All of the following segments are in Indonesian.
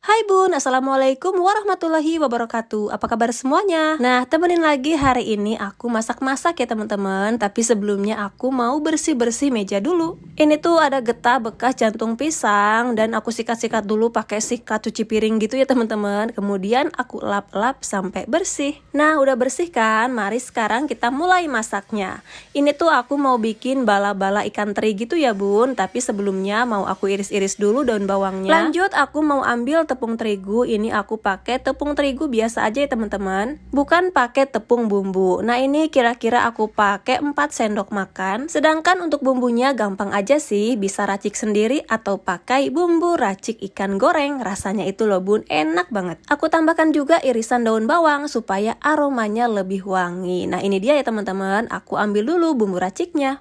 Hai Bun, Assalamualaikum warahmatullahi wabarakatuh. Apa kabar semuanya? Nah, temenin lagi hari ini aku masak-masak ya teman-teman. Tapi sebelumnya aku mau bersih-bersih meja dulu. Ini tuh ada getah bekas jantung pisang dan aku sikat-sikat dulu pakai sikat cuci piring gitu ya teman-teman. Kemudian aku lap-lap sampai bersih. Nah, udah bersih kan? Mari sekarang kita mulai masaknya. Ini tuh aku mau bikin bala-bala ikan teri gitu ya Bun. Tapi sebelumnya mau aku iris-iris dulu daun bawangnya. Lanjut aku mau ambil tepung terigu. Ini aku pakai tepung terigu biasa aja ya teman-teman, bukan pakai tepung bumbu. Nah ini kira-kira aku pakai 4 sendok makan. Sedangkan untuk bumbunya gampang aja sih, bisa racik sendiri atau pakai bumbu racik ikan goreng. Rasanya itu loh Bun, enak banget. Aku tambahkan juga irisan daun bawang supaya aromanya lebih wangi. Nah ini dia ya teman-teman, aku ambil dulu bumbu raciknya.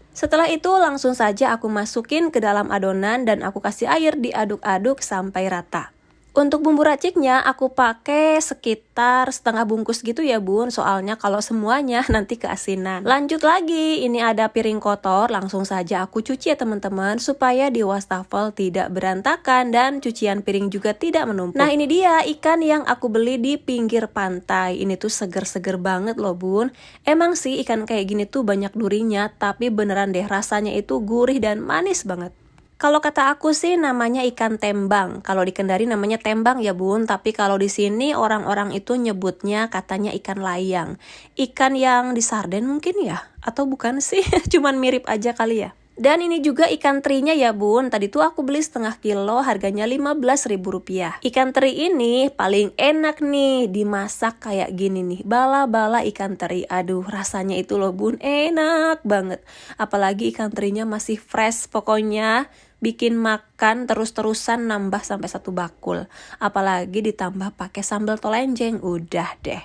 Setelah itu langsung saja aku masukin ke dalam adonan dan aku kasih air, diaduk-aduk sampai rata. Untuk bumbu raciknya aku pakai sekitar setengah bungkus gitu ya Bun, soalnya kalau semuanya nanti keasinan. Lanjut lagi, ini ada piring kotor, langsung saja aku cuci ya teman-teman supaya di wastafel tidak berantakan dan cucian piring juga tidak menumpuk. Nah ini dia ikan yang aku beli di pinggir pantai. Ini tuh seger-seger banget loh Bun. Emang sih ikan kayak gini tuh banyak durinya, tapi beneran deh rasanya itu gurih dan manis banget. Kalau kata aku sih namanya ikan tembang. Kalau di Kendari namanya tembang ya Bun, tapi kalau di sini orang-orang itu nyebutnya katanya ikan layang. Ikan yang di sarden mungkin ya? Atau bukan sih? Cuman mirip aja kali ya. Dan ini juga ikan terinya ya Bun. Tadi tuh aku beli setengah kilo, harganya Rp15.000. Ikan teri ini paling enak nih dimasak kayak gini nih, bala-bala ikan teri. Aduh rasanya itu loh Bun, enak banget. Apalagi ikan terinya masih fresh, pokoknya bikin makan terus-terusan nambah sampai 1 bakul. Apalagi ditambah pakai sambal tolenjeng, udah deh.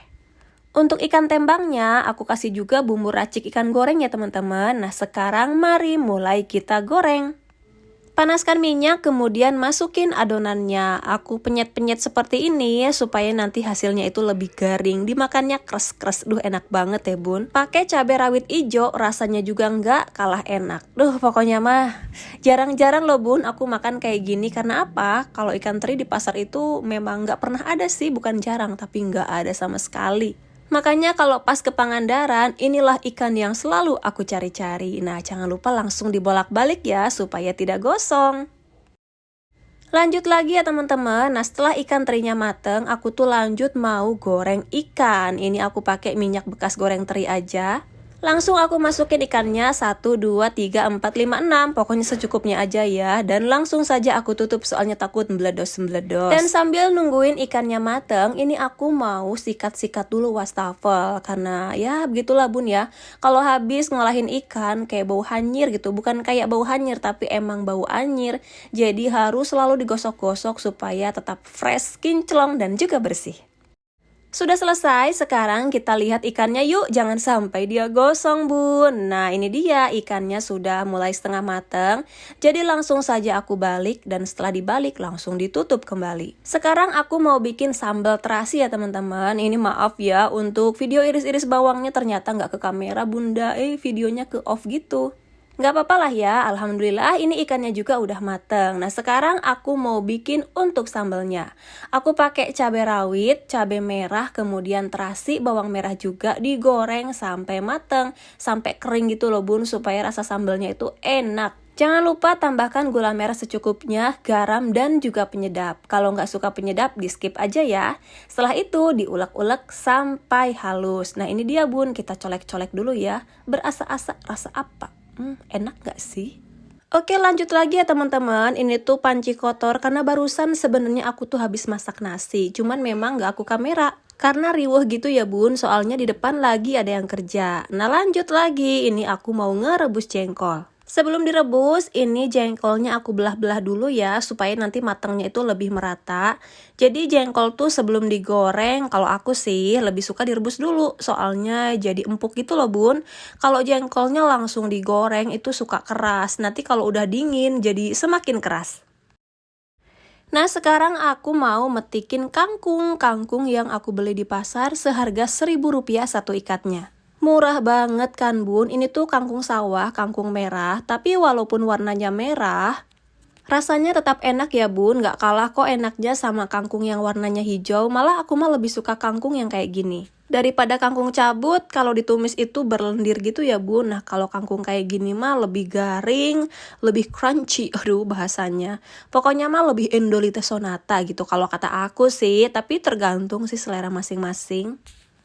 Untuk ikan tembangnya aku kasih juga bumbu racik ikan goreng ya teman-teman. Nah sekarang mari mulai kita goreng. Panaskan minyak, kemudian masukin adonannya. Aku penyet-penyet seperti ini ya, supaya nanti hasilnya itu lebih garing. Dimakannya kres-kres, duh enak banget ya Bun. Pakai cabai rawit ijo, rasanya juga nggak kalah enak. Duh pokoknya mah jarang-jarang loh Bun aku makan kayak gini. Karena apa? Kalau ikan teri di pasar itu memang nggak pernah ada sih, bukan jarang, tapi nggak ada sama sekali. Makanya kalau pas ke Pangandaran, inilah ikan yang selalu aku cari-cari. Nah, jangan lupa langsung dibolak-balik ya, supaya tidak gosong. Lanjut lagi ya teman-teman. Nah, setelah ikan terinya mateng, aku tuh lanjut mau goreng ikan. Ini aku pakai minyak bekas goreng teri aja. Langsung aku masukin ikannya 1, 2, 3, 4, 5, 6. Pokoknya secukupnya aja ya. Dan langsung saja aku tutup soalnya takut meledos-meledos. Dan sambil nungguin ikannya mateng, ini aku mau sikat-sikat dulu wastafel. Karena ya begitulah Bun ya. Kalau habis ngolahin ikan kayak bau hanyir gitu. Bukan kayak bau hanyir tapi emang bau anyir. Jadi harus selalu digosok-gosok supaya tetap fresh, kinclong dan juga bersih. Sudah selesai, sekarang kita lihat ikannya yuk, jangan sampai dia gosong Bun. Nah ini dia, ikannya sudah mulai setengah mateng. Jadi langsung saja aku balik dan setelah dibalik langsung ditutup kembali. Sekarang aku mau bikin sambal terasi ya teman-teman. Ini maaf ya, untuk video iris-iris bawangnya ternyata nggak ke kamera Bunda, videonya ke off gitu. Nggak apa-apa lah ya, alhamdulillah ini ikannya juga udah mateng. Nah sekarang aku mau bikin untuk sambalnya. Aku pakai cabai rawit, cabai merah, kemudian terasi, bawang merah juga digoreng sampai mateng, sampai kering gitu loh Bun, supaya rasa sambalnya itu enak. Jangan lupa tambahkan gula merah secukupnya, garam dan juga penyedap. Kalau nggak suka penyedap, di skip aja ya. Setelah itu diulek-ulek sampai halus. Nah ini dia Bun, kita colek-colek dulu ya. Berasa-asa rasa apa? Enak gak sih? Oke lanjut lagi ya teman-teman. Ini tuh panci kotor karena barusan sebenarnya aku tuh habis masak nasi. Cuman memang gak aku kamera karena riweuh gitu ya Bun. Soalnya di depan lagi ada yang kerja. Nah lanjut lagi. Ini aku mau ngerebus jengkol. Sebelum direbus, ini jengkolnya aku belah-belah dulu ya, supaya nanti matangnya itu lebih merata. Jadi jengkol tuh sebelum digoreng, kalau aku sih lebih suka direbus dulu, soalnya jadi empuk gitu loh Bun. Kalau jengkolnya langsung digoreng itu suka keras, nanti kalau udah dingin jadi semakin keras. Nah sekarang aku mau metikin kangkung yang aku beli di pasar seharga Rp1.000 satu ikatnya. Murah banget kan Bun, ini tuh kangkung sawah, kangkung merah, tapi walaupun warnanya merah, Rasanya tetap enak ya bun, gak kalah kok enaknya sama kangkung yang warnanya hijau. Malah aku mah lebih suka kangkung yang kayak gini. Daripada kangkung cabut, kalau ditumis itu berlendir gitu ya bun. Nah kalau kangkung kayak gini mah lebih garing, lebih crunchy, aduh bahasanya. Pokoknya mah lebih Endolite sonata gitu kalau kata aku sih, tapi tergantung sih selera masing-masing.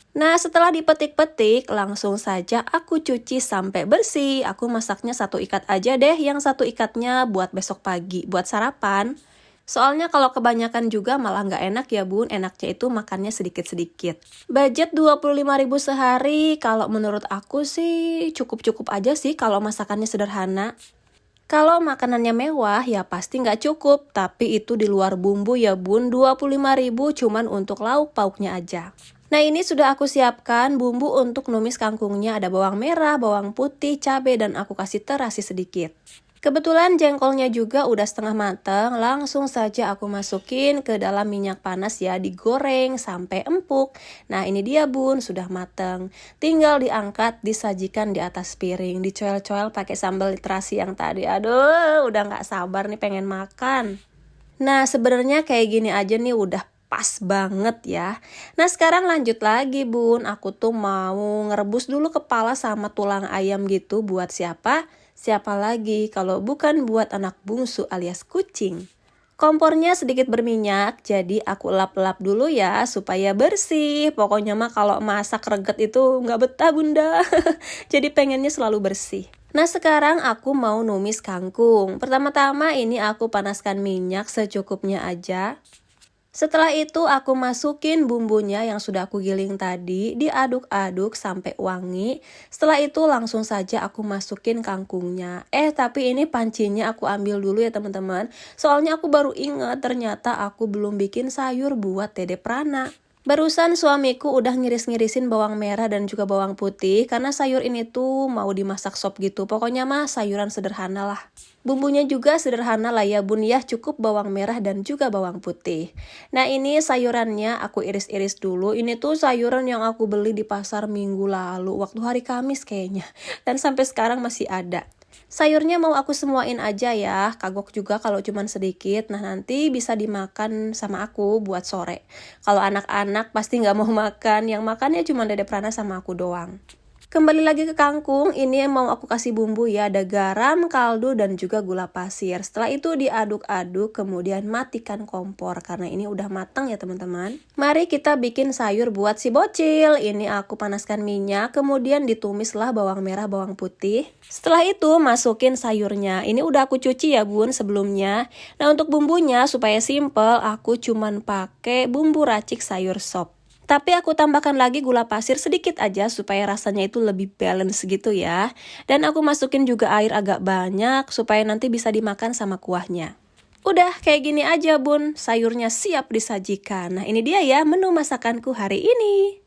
Nah setelah dipetik-petik, langsung saja aku cuci sampai bersih. Aku masaknya satu ikat aja deh, yang satu ikatnya buat besok pagi, buat sarapan. Soalnya kalau kebanyakan juga malah nggak enak ya bun, enaknya itu makannya sedikit-sedikit. Budget 25.000 sehari, kalau menurut aku sih cukup-cukup aja sih kalau masakannya sederhana. Kalau makanannya mewah ya pasti nggak cukup, tapi itu di luar bumbu ya bun, 25.000 cuman untuk lauk pauknya aja. Nah ini sudah aku siapkan bumbu untuk numis kangkungnya, ada bawang merah, bawang putih, cabai, dan aku kasih terasi sedikit. Kebetulan jengkolnya juga udah setengah matang, langsung saja aku masukin ke dalam minyak panas ya, digoreng sampai empuk. Nah ini dia bun, sudah matang. Tinggal diangkat, disajikan di atas piring, dicoel-coel pakai sambal terasi yang tadi. Aduh, udah gak sabar nih pengen makan. Nah sebenarnya kayak gini aja nih udah pas banget ya. Nah sekarang lanjut lagi bun, aku tuh mau ngerebus dulu kepala sama tulang ayam gitu. Buat siapa? Siapa lagi kalau bukan buat anak bungsu alias kucing. Kompornya sedikit berminyak, jadi aku lap-lap dulu ya supaya bersih. Pokoknya mah kalau masak reget itu nggak betah bunda. Jadi pengennya selalu bersih. Nah sekarang aku mau numis kangkung. Pertama-tama ini aku panaskan minyak secukupnya aja. Setelah itu aku masukin bumbunya yang sudah aku giling tadi, diaduk-aduk sampai wangi. Setelah itu langsung saja aku masukin kangkungnya. Tapi ini pancinya aku ambil dulu ya teman-teman. Soalnya aku baru ingat ternyata aku belum bikin sayur buat Dede Prana. Barusan suamiku udah ngiris-ngirisin bawang merah dan juga bawang putih karena sayur ini tuh mau dimasak sop gitu. Pokoknya mah sayuran sederhana lah. Bumbunya juga sederhana lah ya bun ya, cukup bawang merah dan juga bawang putih. Nah ini sayurannya aku iris-iris dulu. Ini tuh sayuran yang aku beli di pasar minggu lalu, waktu hari Kamis kayaknya. Dan sampai sekarang masih ada. Sayurnya mau aku semuain aja ya, kagok juga kalau cuman sedikit. Nah nanti bisa dimakan sama aku buat sore. Kalau anak-anak pasti nggak mau makan, yang makannya cuma Dede Prana sama aku doang. Kembali lagi ke kangkung, ini mau aku kasih bumbu ya, ada garam, kaldu, dan juga gula pasir. Setelah itu diaduk-aduk, kemudian matikan kompor, karena ini udah matang ya teman-teman. Mari kita bikin sayur buat si bocil. Ini aku panaskan minyak, kemudian ditumislah bawang merah, bawang putih. Setelah itu masukin sayurnya, ini udah aku cuci ya bun sebelumnya. Nah untuk bumbunya supaya simple, aku cuman pakai bumbu racik sayur sop. Tapi aku tambahkan lagi gula pasir sedikit aja supaya rasanya itu lebih balance gitu ya. Dan aku masukin juga air agak banyak supaya nanti bisa dimakan sama kuahnya. Udah kayak gini aja bun, sayurnya siap disajikan. Nah ini dia ya menu masakanku hari ini.